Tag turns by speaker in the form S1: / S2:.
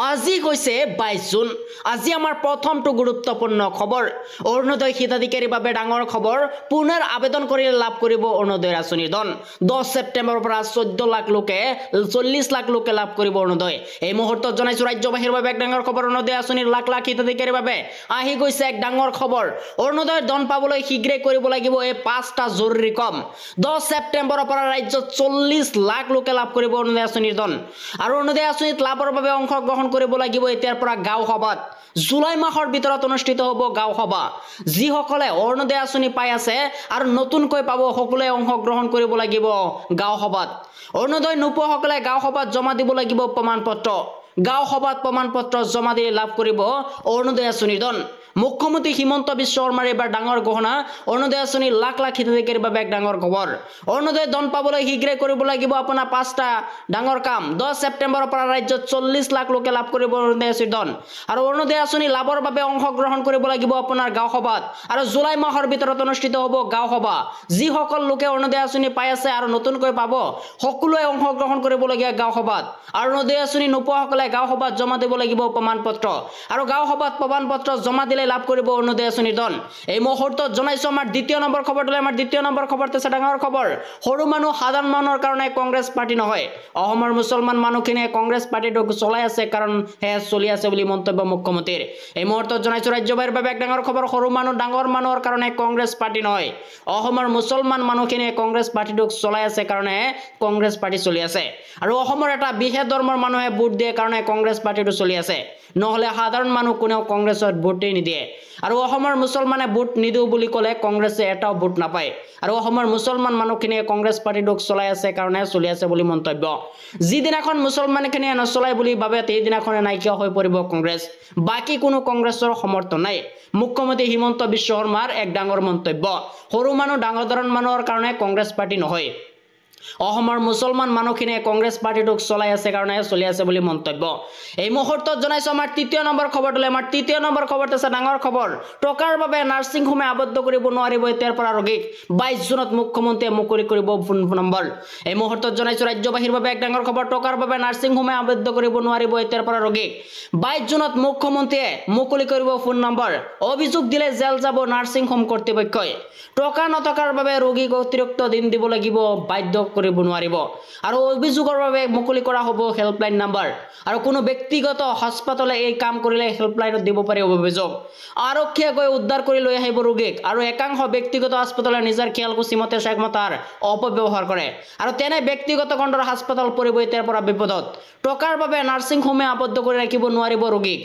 S1: আজি হৈছে 22 জুন। আজি আমাৰ প্ৰথমটো গুৰুত্বপূৰ্ণ খবৰ। অৰুণোদয় হিতাধিকাৰীৰ বাবে ডাঙৰ খবৰ। পুনৰ আবেদন কৰিলে লাভ কৰিব অৰুণোদয় আঁচনিৰ ধন। 10 ছেপ্টেম্বৰৰ পৰা 14 লাখ লোকে 40 লাখ লোকে লাভ কৰিব অৰুণোদয়। এই মুহূৰ্তত জনাইছো ৰাজ্যবাসীৰ বাবে এক ডাঙৰ খবৰ। অৰুণোদয় আঁচনিৰ লাখ লাখ হিতাধিকাৰীৰ বাবে আহি গৈছে এক ডাঙৰ খবৰ। অৰুণোদয়ৰ ধন পাবলৈ শীঘ্ৰে কৰিব লাগিব এই 5টা জৰুৰী কাম। 10 ছেপ্টেম্বৰৰ পৰা ৰাজ্যত 40 লাখ লোকে লাভ কৰিব অৰুণোদয় আঁচনিৰ ধন। আৰু অৰুণোদয় আঁচনিত লাভৰ বাবে অংশগ্ৰহণ কৰিব লাগিব এতিয়াৰ পৰা গাঁও সভাত। জুলাই মাহৰ ভিতৰত অনুষ্ঠিত হ'ব গাঁও সভা। যিসকলে অৰুণোদয় আঁচনি পাই আছে আৰু নতুনকৈ পাব সকলোৱে অংশগ্ৰহণ কৰিব লাগিব গাঁও সভাত। অৰুণোদয় নোপোৱাসকলে গাঁও সভাত জমা দিব লাগিব প্ৰমাণপত্ৰ। গাঁও সভাত প্ৰমাণপত্ৰ জমা দিলে লাভ কৰিব অৰুণোদয় আঁচনিৰ ধন। মুখ্যমন্ত্ৰী হিমন্ত বিশ্ব শৰ্মাৰ এবাৰ ডাঙৰ ঘোষণা। অৰুণোদয় আঁচনিৰ লাখ লাখ হিতাধিকাৰীৰ বাবে এক ডাঙৰ খবৰ। অৰুণোদয় ধন পাবলৈ শীঘ্ৰে কৰিব লাগিব আপোনাৰ 5টা ডাঙৰ কাম। 10 ছেপ্টেম্বৰৰ পৰা ৰাজ্যত 40 লাখ লোকে লাভ কৰিব অৰুণোদয় আঁচনিৰ ধন। আৰু অৰুণোদয় আঁচনি লাভৰ বাবে অংশগ্ৰহণ কৰিব লাগিব আপোনাৰ গাঁও সভাত। আৰু জুলাই মাহৰ ভিতৰত অনুষ্ঠিত হ'ব গাঁও সভা। যিসকল লোকে অৰুণোদয় আঁচনি পাই আছে আৰু নতুনকৈ পাব সকলোৱে অংশগ্ৰহণ কৰিবলগীয়া গাঁও সভাত। আৰু অৰুণোদয় আঁচনি নোপোৱাসকলে গাঁও সভাত জমা দিব লাগিব প্ৰমাণপত্ৰ। আৰু গাঁও সভাত প্ৰমাণপত্ৰ জমা দিলে লাভ কৰিব অৰুণোদয় আঁচনিৰ ধন। এই মুহূৰ্তত জনাইছো আমাৰ দ্বিতীয় নম্বৰ খবৰটো। আমাৰ দ্বিতীয় নম্বৰ খবৰটো আছে ডাঙৰ খবৰ। সৰু মানুহ সাধাৰণ মানুহৰ কাৰণে কংগ্ৰেছ পাৰ্টি নহয়। অসমৰ মুছলমান মানুহখিনিয়ে কংগ্ৰেছ পাৰ্টিটো চলাই আছে কাৰণ সেয়া চলি আছে বুলি মন্তব্য মুখ্যমন্ত্ৰীৰ। এই মুহূৰ্তত জনাইছো ৰাজ্যবাসীৰ বাবে এক ডাঙৰ খবৰ। সৰু মানুহ ডাঙৰ মানুহৰ কাৰণে কংগ্ৰেছ পাৰ্টি নহয়। অসমৰ মুছলমান মানুহখিনিয়ে কংগ্ৰেছ পাৰ্টিটোক চলাই আছে কাৰণে কংগ্ৰেছ পাৰ্টি চলি আছে। আৰু অসমৰ এটা বিশেষ ধৰ্মৰ মানুহে ভোট দিয়ে কাৰণে কংগ্ৰেছ পাৰ্টিটো চলি আছে। নহ'লে সাধাৰণ মানুহ কোনেও কংগ্ৰেছত ভোটেই নিদিয়ে। আৰু অসমৰ মুছলমানে ভোট নিদিওঁ বুলি ক'লে কংগ্ৰেছে এটাও ভোট নাপায়। আৰু অসমৰ মুছলমান মানুহখিনিয়ে কংগ্ৰেছ পাৰ্টিটোক চলাই আছে কাৰণে চলি আছে বুলি মন্তব্য। যিদিনাখন মুছলমানখিনিয়ে নচলাই বুলি ভাবে সেইদিনাখনে নাইকিয়া হৈ পৰিব কংগ্ৰেছ। বাকী কোনো কংগ্ৰেছৰ সমৰ্থন নাই। মুখ্যমন্ত্ৰী হিমন্ত বিশ্ব শৰ্মাৰ এক ডাঙৰ মন্তব্য। সৰু মানুহ ডাঙৰ ধৰণৰ মানুহৰ কাৰণে কংগ্ৰেছ পাৰ্টি নহয়। অসমৰ মুছলমান মানুহখিনিয়ে কংগ্ৰেছ পাৰ্টিটোক চলাই আছে কাৰণে চলি আছে বুলি মন্তব্য। এই মুহূৰ্তত জনাইছো আমাৰ তৃতীয় নম্বৰ খবৰটো। আমাৰ তৃতীয় নম্বৰ খবৰটো আছে ডাঙৰ খবৰ। টকাৰ বাবে নাৰ্ছিং হোমে আবদ্ধ কৰিব নোৱাৰিব এতিয়াৰ পৰা ৰোগীক। 22 জুনত মুখ্যমন্ত্ৰীয়ে মুকলি কৰিব ফোন নম্বৰ। এই মুহূৰ্তত জনাইছো ৰাজ্যবাসীৰ বাবে এক ডাঙৰ খবৰ। টকাৰ বাবে নাৰ্ছিং হোমে আবদ্ধ কৰিব নোৱাৰিব এতিয়াৰ পৰা ৰোগীক। 22 জুনত মুখ্যমন্ত্ৰীয়ে মুকলি কৰিব ফোন নম্বৰ। অভিযোগ দিলে জেল যাব নাৰ্ছিং হোম কৰ্তৃপক্ষই। টকা নথকাৰ বাবে ৰোগীক অতিৰিক্ত দিন দিব লাগিব, বাধ্য কৰিব নোৱাৰিব। আৰু অভিযোগৰ বাবে মুকলি কৰা হ'ব হেল্পলাইন নম্বৰ। আৰু কোনো ব্যক্তিগত হাস্পাতালে এই কাম কৰিলে হেল্পলাইনত দিব পাৰে অভিযোগ। আৰক্ষীয়ে গৈ উদ্ধাৰ কৰি লৈ আহিব ৰোগীক। আৰু একাংশ ব্যক্তিগত হাস্পাতালে নিজৰ খেয়ালকুচি মতে ক্ষমতাৰ অপব্যৱহাৰ কৰে। আৰু তেনে ব্যক্তিগত খণ্ডৰ হাস্পাতাল পৰিব এতিয়াৰ পৰা বিপদত। টকাৰ বাবে নাৰ্ছিং হোমে আবদ্ধ কৰি ৰাখিব নোৱাৰিব ৰোগীক।